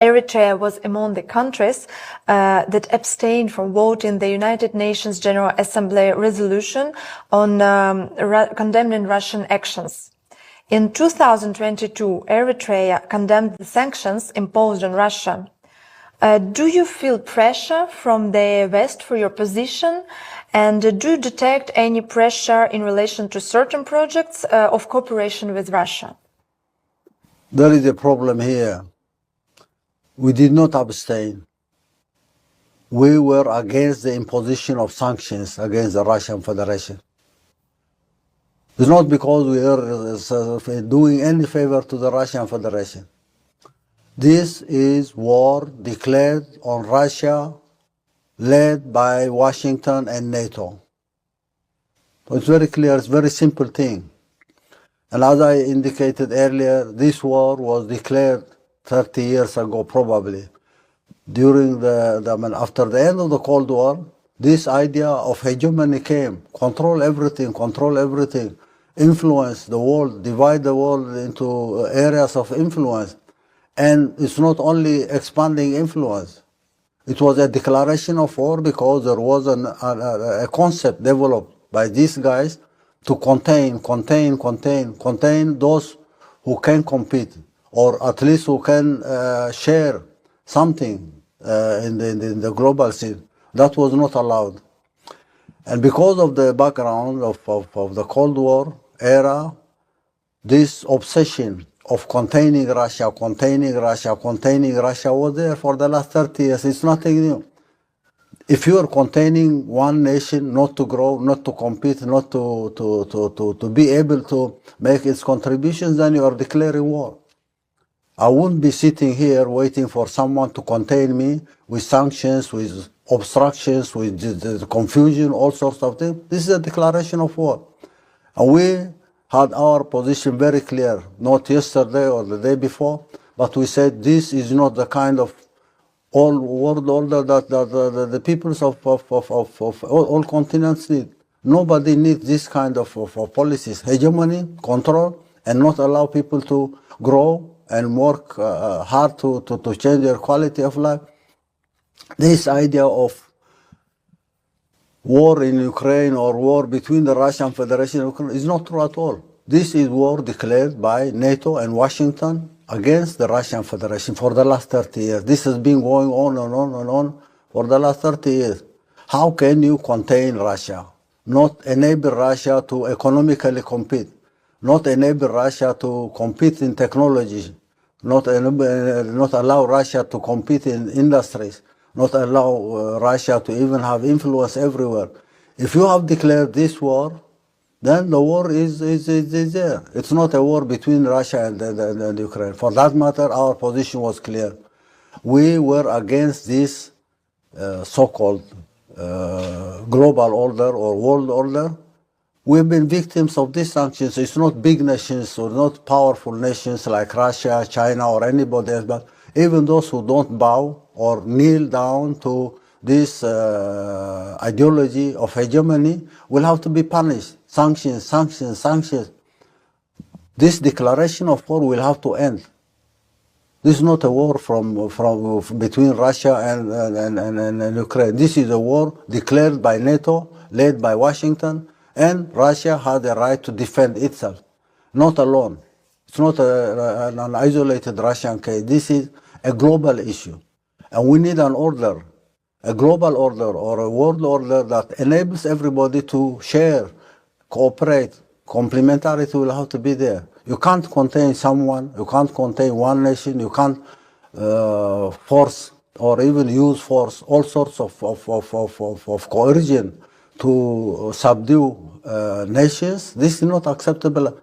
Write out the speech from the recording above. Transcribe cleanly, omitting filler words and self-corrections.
Eritrea was among the countries that abstained from voting the United Nations General Assembly resolution on condemning Russian actions. In 2022, Eritrea condemned the sanctions imposed on Russia. Do you feel pressure from the West for your position? And do you detect any pressure in relation to certain projects of cooperation with Russia? There is a problem here. We did not abstain. We were against the imposition of sanctions against the Russian Federation. It's not because we are doing any favor to the Russian Federation. This is war declared on Russia, led by Washington and NATO. So it's very clear, it's a very simple thing. And as I indicated earlier, this war was declared 30 years ago, probably. During after the end of the Cold War, this idea of hegemony came. Control everything, influence the world, divide the world into areas of influence. And it's not only expanding influence. It was a declaration of war because there was a concept developed by these guys to contain those who can compete, or at least who can share something in the global scene. That was not allowed. And because of the background of the Cold War era, this obsession of containing Russia was there for the last 30 years. It's nothing new. If you are containing one nation not to grow, not to compete, not to be able to make its contributions, then you are declaring war. I wouldn't be sitting here waiting for someone to contain me with sanctions, with obstructions, with confusion, all sorts of things. This is a declaration of war. And we had our position very clear, not yesterday or the day before, but we said this is not the kind of world order that the peoples of all continents need. Nobody needs this kind of policies, hegemony, control, and not allow people to grow and work hard to change their quality of life. This idea of war in Ukraine or war between the Russian Federation and Ukraine is not true at all. This is war declared by NATO and Washington against the Russian Federation for the last 30 years. This has been going on and on and on for the last 30 years. How can you contain Russia? Not enable Russia to economically compete, not enable Russia to compete in technology, not allow Russia to compete in industries, not allow Russia to even have influence everywhere. If you have declared this war, then the war is there. It's not a war between Russia and Ukraine. For that matter, our position was clear. We were against this so-called global order or world order. We've been victims of these sanctions. It's not big nations or not powerful nations like Russia, China, or anybody else, but even those who don't bow or kneel down to this ideology of hegemony will have to be punished. Sanctions. This declaration of war will have to end. This is not a war between Russia and Ukraine. This is a war declared by NATO, led by Washington, and Russia had the right to defend itself, not alone. It's not an isolated Russian case. This is a global issue. And we need an order, a global order or a world order that enables everybody to share, cooperate. Complementarity will have to be there. You can't contain someone, you can't contain one nation, you can't force or even use force, all sorts of coercion to subdue nations. This is not acceptable